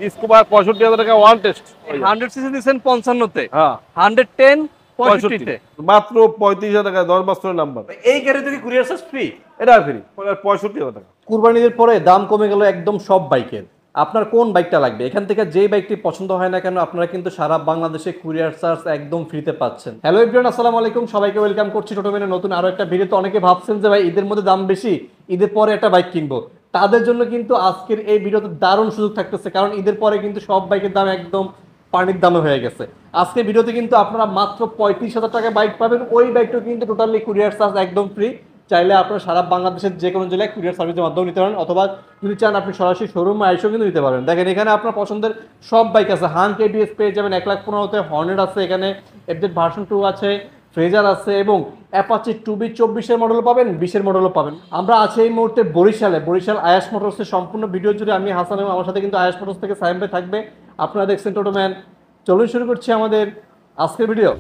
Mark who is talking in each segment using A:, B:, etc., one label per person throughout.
A: Discover 65000 টাকা one test.
B: 100 CC দিবেন 55 তে,
A: হ্যাঁ
B: 110 65 তে,
A: মাত্র 35000 টাকা 10 বছরের নাম্বার।
B: এই গাড়িতে কি কুরিয়ার চার্জ ফ্রি?
A: এটা ফ্রি 65000 টাকা।
C: কুরবানির পরে দাম কমে গেল একদম সব বাইকের। আপনার কোন বাইকটা লাগবে, এখান থেকে যেই বাইকটি পছন্দ হয় না কেন আপনারা কিন্তু সারা বাংলাদেশে কুরিয়ার চার্জ একদম ফ্রিতে পাচ্ছেন। হ্যালো এভরিওয়ান, আসসালামু আলাইকুম, সবাইকে ওয়েলকাম করছি টোটোমেনের নতুন আরো একটা ভিডিওতে। অনেকে ভাবছেন যে ভাই ঈদের মধ্যে দাম বেশি, ঈদের পরে একটা বাইক কিনবো, তাদের জন্য কিন্তু আজকের এই ভিডিওতে দারুণ সুযোগ থাকতেছে, কারণ ঈদের পরে কিন্তু সব বাইকের দাম একদম পানির দামে হয়ে গেছে। আজকের ভিডিওতে কিন্তু আপনারা মাত্র 35,000 টাকায় বাইক পাবেন। ওই বাইকটা কিন্তু টোটালি কুরিয়ার চার্জ একদম ফ্রি। চাইলে আপনারা সারা বাংলাদেশের যে কোনো জেলায় কুরিয়ার সার্ভিসের মাধ্যমে নিতে পারেন, অথবা যদি চান আপনি সরাসরি শোরুমে এসেও কিন্তু নিতে পারেন। দেখেন এখানে আপনার পছন্দের সব বাইক আছে। হাঙ্ক এবিএস পেয়ে যাবেন 1,15,000-তে, হর্নেট আছে, এখানে এফজেড ভার্সন 2 আছে, ফ্রেজার আছে, এবং অ্যাপাচি 2B 24-এর মডেলও পাবেন, 20-এর মডেলও পাবেন। আমরা আছি এই মুহূর্তে বরিশালে, বরিশাল আয়াস মোটরসের। সম্পূর্ণ ভিডিও জুড়ে আমি হাসান এবং আমার সাথে কিন্তু আয়াস মোটরস থেকে সাইম ভাই থাকবে। আপনারা দেখছেন টোটোম্যান। চলুন শুরু করছি আমাদের আজকের ভিডিও।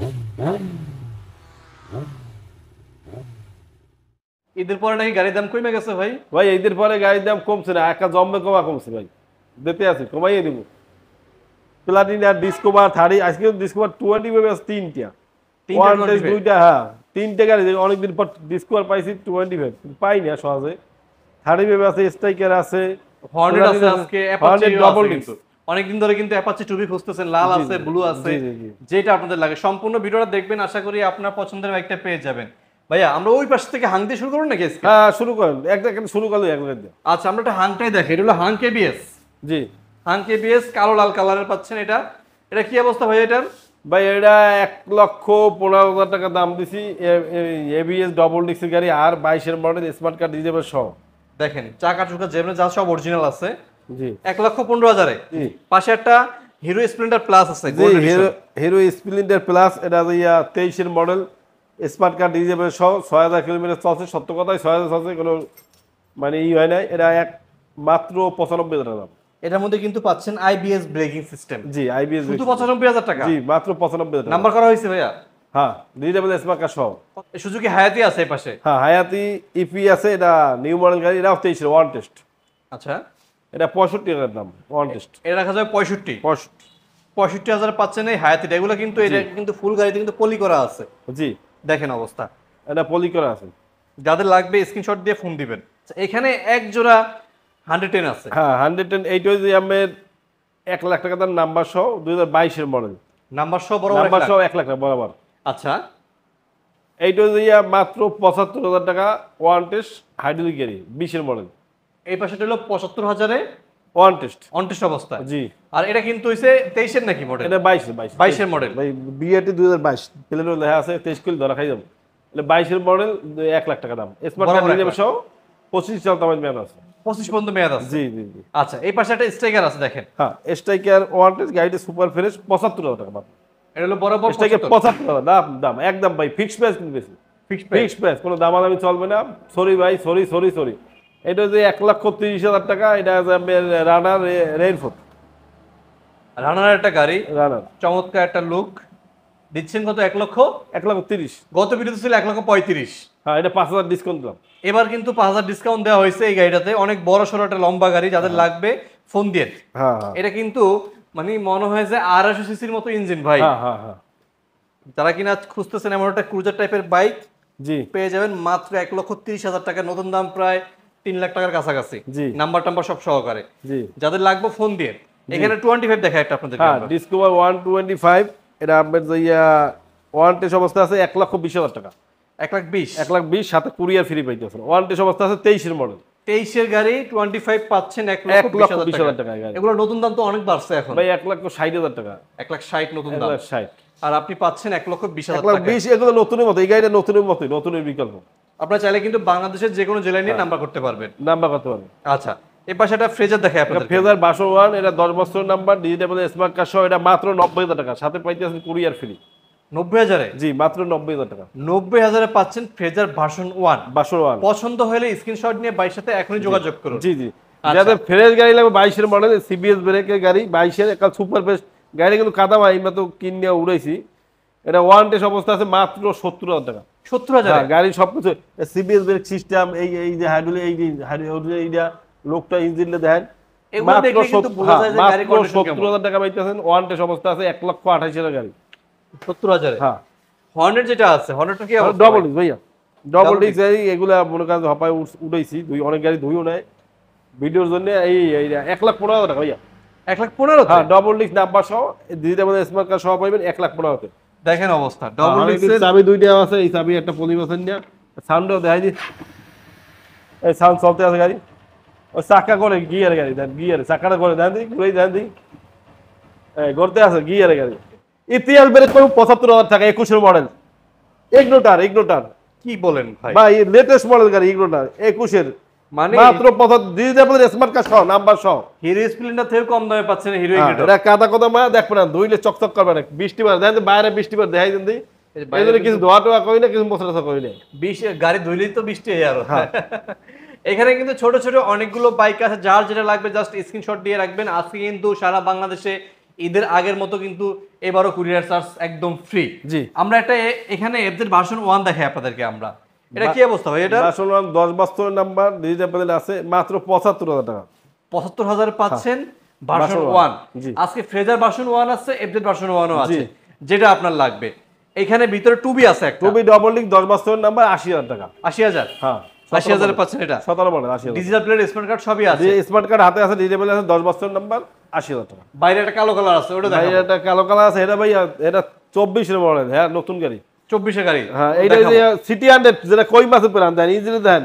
C: ঈদের পরে নাকি গাড়ির দাম কমে গেছে ভাই?
A: ভাই ঈদের পরে গাড়ির দাম কমছে না, একা জম্বে কমছে ভাই, দিতে আছে কমাইয়ে দিব। প্লাটিনা, ডিসকভার 30, আজকে ডিসকভার 20 ভেবে আছে তিনটা, ওয়ান টেস্ট দুইটা। হ্যাঁ তিনটে গাড়ি, অনেকদিন পর ডিসকভার পাইছি 25, পাই না সহজে। 30 ভেবে আছে, স্ট্রাইকার আছে,
B: হর্নেট আছে, আজকে অ্যাপাচি ডাবল ডিস্ক। অনেকদিন ধরে কিন্তু অ্যাপাচি 2B খুঁজতেছেন, লাল আছে, ব্লু আছে, যেটা আপনাদের লাগে। সম্পূর্ণ ভিডিওটা দেখবেন, আশা করি আপনার পছন্দের বাইকটা পেয়ে যাবেন। ভাইয়া আমরা ওই পাশ থেকে হাং দিয়ে শুরু করুন নাকি?
A: হ্যাঁ শুরু করেন, একটা শুরু করলে একবার দিয়ে।
B: আচ্ছা আমরা একটা হাংটাই দেখি। এটা হলো হাং এবিএস।
A: জি
B: হাং এবিএস কালো লাল কালারের পাচ্ছেন। এটা এটা কি অবস্থা ভাই এটার?
A: ভাই এটা 1,15,000 টাকা দাম দিছি। এবিএস ডবল ডিস্কের গাড়ি, আর 22-এর মডেল, স্মার্ট কার্ড দিয়ে যাবে সহ।
B: দেখেন চাকা চুকা যেমন যা সব অরিজিনাল আছে।
A: জি
B: 1,15,000-এ।
A: জি
B: পাশে একটা হিরো স্প্লেন্ডার প্লাস আছে,
A: হিরো স্প্লেন্ডার প্লাস। এটা 23-এর মডেল, স্মার্ট কার্ড দিয়ে যাবে সহ। 6,000 কিলোমিটার চলছে, সত্য কথাই 6,000 চলছে, কোনো মানে হয় নাই। এটা মাত্র 95,000 টাকা দাম।
B: এটার মধ্যে কিন্তু পাচ্ছেন আইবিএস ব্রেকিং সিস্টেম।
A: জি আইবিএস
B: শুধু 95,000 টাকা।
A: জি মাত্র 95,000 টাকা
B: নাম্বার করা হয়েছে ভাইয়া?
A: হ্যাঁ দিয়ে যাবে স্মার্ট কার্ড সহ।
B: সুজুকি হায়াতি আছে এই পাশে।
A: হ্যাঁ হায়াতি ইপি আছে, এটা নিউ মডেল গাড়ি, এটাও 23-এর ওয়ান টেস্ট।
B: আচ্ছা
A: এটা 65 টাকার দাম ওয়ান টেস্ট।
B: এটা রাখা যাবে 65,000 পাচ্ছেন এই হায়াতিটা। এগুলো কিন্তু এটা কিন্তু ফুল গাড়িতে কিন্তু পলি করা আছে।
A: জি
B: দেখেন অবস্থা,
A: এটা পলি করা আছে।
B: যাদের লাগবে স্ক্রিনশট দিয়ে ফোন দিবেন। এখানে এক জোড়া 110 আছে।
A: হ্যাঁ 110 এইটার 1 লাখ টাকা দাম, নাম্বার সহ, 2022-এর মডেল,
B: নাম্বার সহ বড়
A: নাম্বার সহ 1 লাখ টাকা বরাবর।
B: আচ্ছা
A: এইটা মাত্র 75,000 টাকা ওয়ান টেস্ট হাইড্রোলিক গাড়ি, 20-এর মডেল।
B: এই পাশেটা হলো 75,000-এ
A: ওয়ান টেস্ট
B: অন টেস্ট অবস্থা।
A: জি
B: আর এটা কিন্তু হইছে 23-এর নাকি মডেল?
A: এটা 22-এর
B: মডেল
A: ভাই, বিআরটি 2022 প্লেনের লেখা আছে, 23 কিলো ধরা খাই যাবে। এটা 22-এর মডেল, 1 লাখ টাকা দাম। স্মার্ট কার্ড দিয়ে যাবে সহ, 25 সাল তামাজ মেয়াদ আছে।
B: 25 পর্যন্ত মেয়াদ আছে।
A: জি জি জি।
B: আচ্ছা এই পাশে একটা স্ট্রাইকার আছে দেখেন।
A: হ্যাঁ স্ট্রাইকার ওয়ান টেস্ট গাড়িটা সুপার ফ্রেশ, 75,000 টাকা দাম।
B: এটা হলো বরাবর
A: স্ট্রাইকার 75,000 দাম একদম ভাই, ফিক্সড প্রাইস কিন্তু বেশি, ফিক্সড প্রাইস, কোনো দামাদামি চলবে না। সরি ভাই, সরি। এটা 1,30,000 টাকা। এটা রানার রেইনফোর্ট,
B: রানার একটা গাড়ি,
A: রানার
B: চমৎকার একটা লুক। দিচ্ছেন কত?
A: 1,30,000।
B: গত ভিডিওতে ছিল 1,35,000।
A: হ্যাঁ এটা 5,000 ডিসকাউন্ট দিলাম।
B: এবার কিন্তু 5,000 ডিসকাউন্ট দেওয়া হয়েছে এই গাড়িটাতে। অনেক বড় সড়ো একটা লম্বা গাড়ি, যাদের লাগবে ফোন দিয়ে।
A: হ্যাঁ
B: এটা কিন্তু মানে মনে হয় যে 250 সিসির মতো ইঞ্জিন ভাই।
A: হ্যাঁ
B: যারা কিনা খুঁজতেছেন এমন একটা ক্রুজার টাইপের বাইক,
A: জি
B: পেয়ে যাবেন মাত্র 1,30,000 টাকা। নতুন দাম প্রায় 3 লাখ টাকার কাছাকাছি,
A: জি
B: নাম্বার টাম্বার সব সহকারে।
A: জি
B: যাদের লাগবে ফোন দিয়ে। এখানে 25 দেখা একটা আপনাদের।
A: হ্যাঁ ডিসকভার 125, এটা আপনার ওয়ান টেস্ট অবস্থা আছে 1,20,000 টাকা।
B: 1,20,000
A: 1,20,000 সাথে কুরিয়ার ফ্রি পাইতেছেন। ওয়ান টেস্ট অবস্থা আছে 23-এর মডেল,
B: 23-এর গাড়ি 25 পাচ্ছেন 1,20,000 টাকা। এগুলো নতুন দাম তো অনেক বাড়ছে এখন
A: ভাই, 1,60,000 টাকা,
B: 1,60,000 নতুন দাম।
A: 1,60,000
B: আর আপনি পাচ্ছেন 1,20,000 টাকা।
A: 1,20,000 এগুলো নতুনের মতো, এই গাড়িটা নতুনের মতোই, নতুনের বিকল্প।
B: আপনারা চাইলে কিন্তু বাংলাদেশের যে কোনো জেলায় নিয়ে নাম্বার করতে পারবেন।
A: নাম্বার কত পারবেন।
B: আচ্ছা এই পাশে একটা ফ্রেজার দেখে আপনাদের।
A: ফ্রেজার ভার্সন 1, এটা 10 বছরের নাম্বার, ডিজিটাল স্মার্ট কার্ড সহ। এটা মাত্র 90,000 টাকা, সাথে পাইতেছেন কুরিয়ার ফ্রি।
B: 90,000-এ?
A: জি মাত্র 90,000 টাকা।
B: 90,000-এ পাচ্ছেন ফ্রেজার ভার্সন 1।
A: ভার্সন 1
B: পছন্দ হলে স্ক্রিনশট নিয়ে বাইরের সাথে এখনই যোগাযোগ করুন।
A: জি জি। যাদের ফ্রেশ গাড়ি লাগবে, 22-এর মডেল, সিবিএস ব্রেকের গাড়ি, 22-এর একটা সুপার ফ্রেশ গাড়ি, কিন্তু কাদা ভাই আমরা তো কিনে উড়াইছি। এটা ওয়ান টেস্ট অবস্থা আছে মাত্র 70,000 টাকা।
B: 70,000
A: গাড়ি সবকিছু, সিবিএস ব্রেক সিস্টেম, এই যে হাইড্রোলিক, এই যে এইটা লোকটা ইঞ্জিনটা দেখেন,
B: এগুলো দেখলে কিন্তু বোঝা যায় যে গাড়ি কন্ডিশন কেমন।
A: 70,000 টাকা পাইতেছেন, ওয়ান টেস্ট অবস্থা আছে 1,28,000 গাড়ি।
B: 70,000
A: হ্যাঁ,
B: হর্নেট যেটা আছে, হর্নেটটা কি অবস্থা?
A: ডবল ডিস্ক ভাইয়া, ডবল ডিস্ক গাড়ি এগুলা মনে করেন হপায় উঠাইছি, অনেক গাড়ি ধুইও নাই ভিডিওর জন্য। এই 1,15,000 টাকা ভাইয়া,
B: 1,15,000
A: হ্যাঁ, ডবল ডিস্ক নাম্বার সহ, ডিজিটাল স্মার্ট কার্ড সহ পাইবেন 1,15,000 টাকা।
B: দেখেন অবস্থা, ডবল ডিস্কের
A: চাবি দুইটা আছে, এই চাবি একটা পলিবছর নিয়ে সাউন্ডও দেখাই দি, এই সাউন্ড চলতে আছে গাড়ি। ওই চাকা করে গিয়ার গাড়ি, দেন গিয়ার চাকাটা করে দেন দি, ঘুরে দেন দি, এই করতে আছে গিয়ার গাড়ি। ইতিহাস বের করব 75,000 টাকা, 21 এর মডেল, ইগনোটার।
B: কি বলেন ভাই?
A: ভাই লেটেস্ট মডেল গাড়ি ইগনোটার 21 এর,
B: মানে
A: মাত্র 75, ডিজিটাল স্মার্ট কার্ড সহ, নাম্বার সহ।
B: হিরো স্প্লেন্ডার থেকে কম দামে পাচ্ছেন হিরো ইগনিটর।
A: এটা কাদা কথা মা দেখবেন না, ধুইলে চকচক করবে না। বৃষ্টিবার দেন বাইরে, বৃষ্টিবার দেখাই দেন দি, এই জন্য কিছু ধোয়া টোয়া করি না, কিছু মশলা করি না।
B: গাড়ি ধুইলেই তো বৃষ্টি হয় আরো। এখানে কিন্তু ছোট ছোট অনেকগুলো বাইক আছে, যার যেটা লাগবে জাস্ট স্ক্রিনশট দিয়ে রাখবেন। আজকে কিন্তু সারা বাংলাদেশে ঈদের আগের মতো কিন্তু এবারও কুরিয়ার চার্জ একদম ফ্রি।
A: জি,
B: আমরা একটা এখানে এফজেড ভার্সন 1 দেখাই আপনাদেরকে আমরা। এটা কি অবস্থা ভাই? এটা
A: আসলে 10 বছরের নাম্বার, ডিজিটাল আছে, মাত্র 75,000 টাকা।
B: 75,000 পাচ্ছেন ভার্সন
A: ভার্সন
B: 1।
A: জি।
B: আজকে ফ্রেজার ভার্সন 1 আছে, এফজেড ভার্সন 1ও আছে,
A: জি।
B: যেটা আপনার লাগবে। এখানে ভিতরে টুবি আছে একটা,
A: টুবি ডবল ডিস্ক 10 বছরের নাম্বার, 80,000 টাকা।
B: 80,000।
A: হ্যাঁ,
B: 80,000 পাচ্ছেন এটা।
A: 17 model, 80,000।
B: Digital plate, smart card সবই আছে।
A: স্মার্ট কার্ড হাতে আছে, ডিজিটাল আছে, 10 বছরের নাম্বার, 80,000 টাকা।
B: বাইরে একটা কালো কালার আছে, ওটা
A: ভাই
B: দেখাবো।
A: এটা কালো কালার আছে, এটা ভাই এটা 24 এর মডেল, হ্যাঁ, নতুন গাড়ি।
B: 24 এর গাড়ি।
A: হ্যাঁ, এইটা যে সিটি 100 যেটা কই মাসে প্ল্যান দেন, ইজিলি দেন,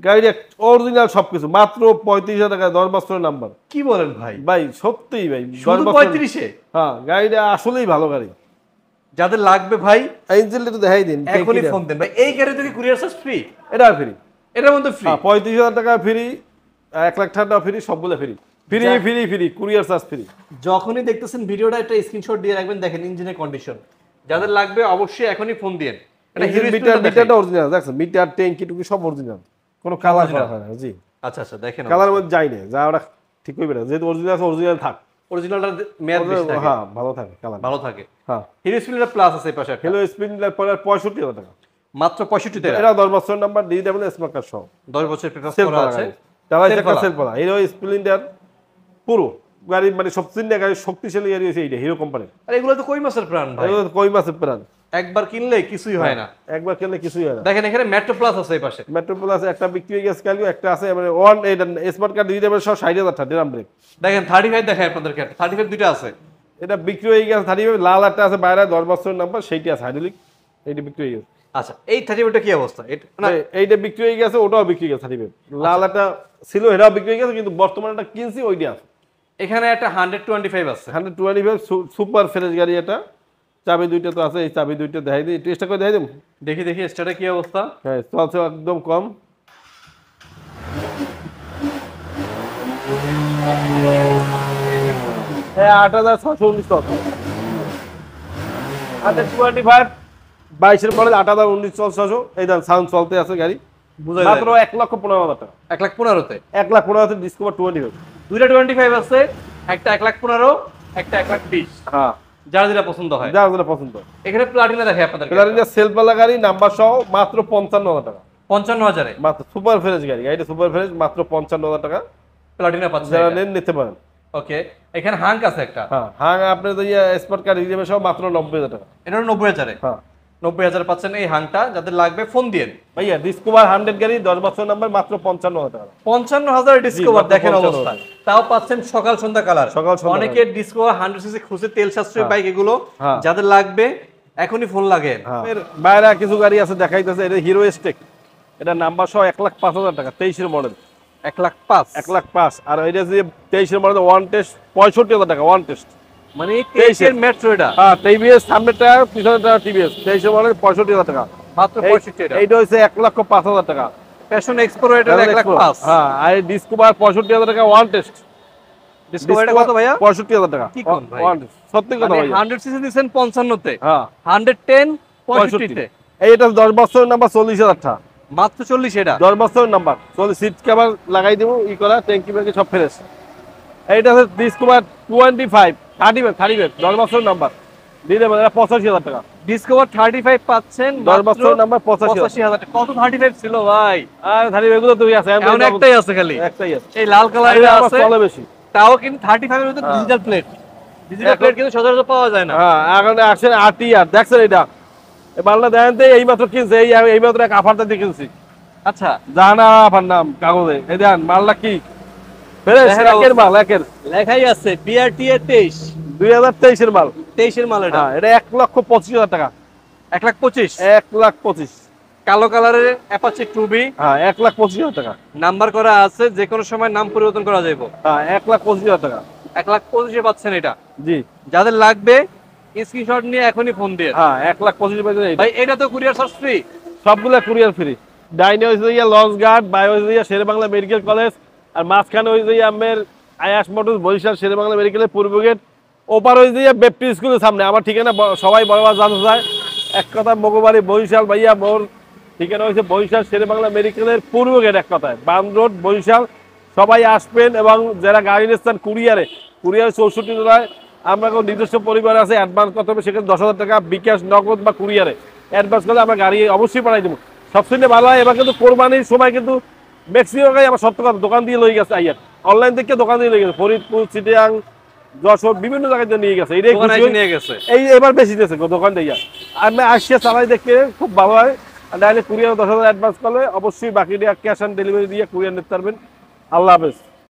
A: গাড়িটা অরিজিনাল সবকিছু, মাত্র 35,000 টাকা, 10 বছরের নাম্বার।
B: কি বলেন ভাই?
A: ভাই সত্যিই ভাই, 10
B: শুধু
A: বছর।
B: 35-এ?
A: হ্যাঁ, গাড়িটা আসলেই ভালো গাড়ি।
B: যাদের লাগবে ভাই
A: ইঞ্জিনটা তো দেখাই দিন,
B: এখনই ফোন দেন ভাই। এই গাড়ি থেকে কুরিয়ার চার্জ ফ্রি,
A: এটা ফ্রি,
B: এটার মধ্যে ফ্রি।
A: 35,000 টাকা ফ্রি, 1,00,000 টাকা ফ্রি, সবগুলো ফ্রি, কুরিয়ার চার্জ ফ্রি।
B: যখনই দেখতেছেন ভিডিওটা একটা স্ক্রিনশট দিয়ে রাখবেন, দেখেন ইঞ্জিনের কন্ডিশন। যাদের লাগবে অবশ্যই এখনই ফোন দিন। এটা হিরো
A: মিটারটা অরিজিনাল, দেখছেন, মিটার ট্যাঙ্কি টুকি সব অরিজিনাল, কোনো কালার করা হয় না। জি,
B: আচ্ছা আচ্ছা, দেখেন
A: কালার মধ্যে যাই না, যা ওটা ঠিক হইবে না, যেহেতু অরিজিনাল আছে, অরিজিনাল থাক,
B: অরিজিনালটা মেয়াদ বেশি থাকে।
A: হ্যাঁ, ভালো থাকে কালার,
B: ভালো থাকে।
A: হ্যাঁ।
B: হিরো স্প্লেন্ডার প্লাস আছে এই পাশে একটা।
A: হ্যালো স্পিন্ডার পরে 65,000 টাকা,
B: মাত্র 65 তে।
A: এটা 10 বছরের নাম্বার, ডিজিটাল স্মার্ট কার্ড সহ,
B: 10 বছর পেপার
A: সেল
B: করা
A: করা
B: আছে।
A: আছে, চালাই চাকা সেল করা। হিরো স্প্লেন্ডার পুরো গাড়ি, মানে সবচেয়ে গাড়ি শক্তিশালী গাড়ি হচ্ছে এইটা, হিরো কোম্পানির।
B: আর এগুলো তো কই মাসের প্রাণ ভাই,
A: এগুলো কই মাসের প্রাণ,
B: একবার কিনলে কিছুই হয় না।
A: একবার কিনলে কিছুই হয় না।
B: দেখেন এখানে মেট্রো প্লাস আছে এই পাশে।
A: মেট্রো প্লাস একটা বিক্রি হয়ে গেছে কালকে, একটা আছে মানে ওয়ান, এটা স্মার্ট কার্ড ডিজিটাল সহ 60,000 টাকা ড্রাম ব্রেক।
B: দেখেন 35 দেখায় আপনাদেরকে, 35 দুইটা আছে।
A: এটা বিক্রি হয়ে গেছে 30, লাল একটা আছে বাইরে 10 বছরের নাম্বার, সেইটা আছে হাইড্রোলিক, এইটা বিক্রি হয়ে গেছে।
B: আচ্ছা, এই 35টা কি অবস্থা? এটা না,
A: এইটা বিক্রি হয়ে গেছে, ওটাও বিক্রি হয়ে গেছে 30। লাল একটা ছিল, এটাও বিক্রি হয়ে গেছে, কিন্তু বর্তমানে একটা কিনছি, ওইটা আছে।
B: এখানে একটা 125 আছে।
A: 125 সুপার ফ্রেশ গাড়ি এটা, চাবি দুইটা তো আছে, এই চাবি দুইটা দেখাই দিই, টেস্টটা করে দেখাই দিই।
B: দেখি দেখি স্টার্টে কি অবস্থা।
A: হ্যাঁ, চলছে একদম কম। হ্যাঁ, 8,619 টাকা, 125 22 মডেল, 8,19,600। এই দাম সাউন্ড চলতে আছে গাড়ি,
B: বুঝাই
A: মাত্র 1,15,000 টাকা।
B: 1,15,000 তে
A: 1,15,000 ডিসকভার 25।
B: দুইটা 25 আছে, একটা 1,15,000, একটা 1,20,000।
A: হ্যাঁ,
B: যার যেটা পছন্দ হয়।
A: যার যেটা পছন্দ।
B: এখানে প্লাটিনা দেখে আপনাদের,
A: প্লাটিনা সেলফ গাড়ি, নাম্বার সহ, মাত্র 55,000 টাকা।
B: 55,000 এ
A: মাত্র সুপার ফ্রেশ গাড়ি, গাড়িটা সুপার ফ্রেশ, মাত্র 55,000 টাকা।
B: প্লাটিনা পাচ্ছেন।
A: যারা নেন নিতে পারেন।
B: ওকে, এখানে হাঙ্ক আছে একটা।
A: হ্যাঁ, হ্যাঁ, আপনার স্মার্ট কার্ড হিসেবে সহ মাত্র 90,000 টাকা।
B: এটা 90,000 এ।
A: হ্যাঁ,
B: 90,000 পাচ্ছেন এই হাঙ্কটা। যাদের লাগবে ফোন দিন
A: ভাইয়া। ডিসকভার 100 গাড়ি, 10 বছর নাম্বার, মাত্র 55,000 টাকা।
B: 55,000 ডিসকভার,
A: মাত্র
B: দেখেন
A: 55,000
B: অবস্থা। তাও পাচ্ছেন সকাল সন্ধ্যা কালার।
A: সকাল সন্ধ্যা
B: অনেকে ডিসকভার 100 সিসি খুঁজে, তেল সাশ্রয়ী বাইক এগুলো।
A: হ্যাঁ।
B: যাদের লাগবে এখনই ফোন লাগেন।
A: হ্যাঁ, বাইরে কিছু গাড়ি আছে দেখাইতেছে, এটা হিরো স্টেক, এটা নাম্বার সহ 1,05,000 টাকা, 23 এর মডেল,
B: 1,05,000।
A: 1,05,000। আর এটা যে 23 এর মডেল, ওয়ান টেস্ট 65,000 টাকা, ওয়ান টেস্ট।
B: মানে 23 এর মেট্রো এটা।
A: হ্যাঁ, টিভিএস সামনেটা, পিছনেটা টিভিএস, 23 এর মডেল, 65,000 টাকা,
B: মাত্র 65 এটা।
A: এইটা হচ্ছে 1,05,000 টাকা।
B: প্যাশন এক্সপ্লো এটা 1,05,000।
A: হ্যাঁ, আর ডিসকভার 65,000 টাকা, ওয়ান টেস্ট।
B: ডিসকভার এটা কত ভাইয়া?
A: 65,000 টাকা।
B: কি কোন ভাই?
A: ওয়ান টেস্ট, সত্যি কথা
B: মানে
A: ভাইয়া।
B: 100 সিসি দিবেন 55 তে,
A: হ্যাঁ,
B: 110 65 তে,
A: এইটা 10 বছরের নাম্বার, 40,000 টাকা,
B: মাত্র 40 এটা।
A: 10 বছরের নাম্বার, 40। সিট কভার লাগাই দেবো, ই করা, ট্যাঙ্কি ব্যাঙ্কি সব ফ্রেশ। এইটা হচ্ছে ডিসকভার 25 30, 10 বছরের নাম্বার, দিয়ে দেবেন, এটা 85,000 টাকা।
B: ডিসকভার 35 পাচ্ছেন
A: 10 বছরের নাম্বার, 85,000।
B: 85,000 টাকা। কত 35 ছিল ভাই?
A: আর 30 এগুলো তো আছে,
B: এখন একটাই আছে খালি,
A: একটাই আছে,
B: এই লাল কালারের আছে।
A: চলে বেশি।
B: তাও কিন্তু 35 এর মধ্যে ডিজিটাল প্লেট কিন্তু সচরাচর পাওয়া যায় না।
A: হ্যাঁ এখন আসেন RTR দেখছেন এটা এই মালটা দেখেন তো এইমাত্র কিনছে এইমাত্র এক আফারটা দিয়ে কিনছি।
B: আচ্ছা
A: জাহানা আফার নাম কাগজে এই দেখেন মালটা কি ফ্রেশ একের মাল একের
B: লেখাই আছে BRTA 23
A: 2023 এর মাল
B: 23 এর মাল এটা।
A: হ্যাঁ এটা 1,25,000 টাকা
B: 1,25,000
A: 1,25,000
B: কালো কালারের অ্যাপাচি 2B
A: হ্যাঁ 1,25,000 টাকা
B: নাম্বার করা আছে, যে কোনো সময় নাম পরিবর্তন করা যাবে।
A: হ্যাঁ 1,25,000 টাকা
B: 1,25,000 পাচ্ছেন এটা।
A: জি
B: যাদের লাগবে স্ক্রিনশট নিয়ে এখনই ফোন দিয়ে।
A: হ্যাঁ 1,25,000
B: ভাই এটা তো কুরিয়ার চার্জ ফ্রি,
A: সবগুলা কুরিয়ার ফ্রি। ডাইনে হয়েছে ইয়া লঞ্চ গার্ড, বাই হয়েছে ইয়া শেরেবাংলা মেডিকেল কলেজ, আর মাঝখানে হয়েছে ইয়া আমের আয়াস মোটরস বরিশাল শেরেবাংলা মেডিকেলের পূর্ব গেট, ওপার হয়েছে ইয়া বেপ্টি স্কুলের সামনে। আমার ঠিকানা সবাই বরাবর জানতে চায়, এক কথা মগবাড়ি বরিশাল ভাইয়া মোর ঠিকানা হয়েছে বরিশাল শেরেবাংলা মেডিকেলের পূর্ব গেট, এক কথায় বাম রোড বরিশাল। সবাই আসবেন এবং যারা গাড়ি নিচ্ছেন কুরিয়ারে 64 জেলায় আমরা কোনো নিজস্ব পরিবার আছে, অ্যাডভান্স করতে হবে, সেখানে 10,000 টাকা বিকাশ নগদ বা কুরিয়ারে অ্যাডভান্স করলে আমরা গাড়ি অবশ্যই পাঠাই দেবো। সবচেয়ে ভালো হয় এবার কিন্তু কোরবানির সময় কিন্তু ম্যাক্সিমাম গাড়ি আমার সত্য কথা দোকান দিয়ে লই গেছে আইয়ার, অনলাইন থেকে দোকান দিয়ে লই গেছে, ফরিদপুর চিটিয়াং যশোর বিভিন্ন জায়গায় দিয়ে নিয়ে গেছে। এটাই
B: নিয়ে গেছে
A: এই এবার বেশি দিয়েছে দোকান থেকে। আমি আসিয়া চালাই দেখতে খুব ভালো হয়। আর ডাইরেক্ট কুরিয়ার 10,000 অ্যাডভান্স করলে অবশ্যই বাকি ক্যাশ অন ডেলিভারি দিয়ে কুরিয়ার নিতে পারবেন। আল্লাহ হাফেজ।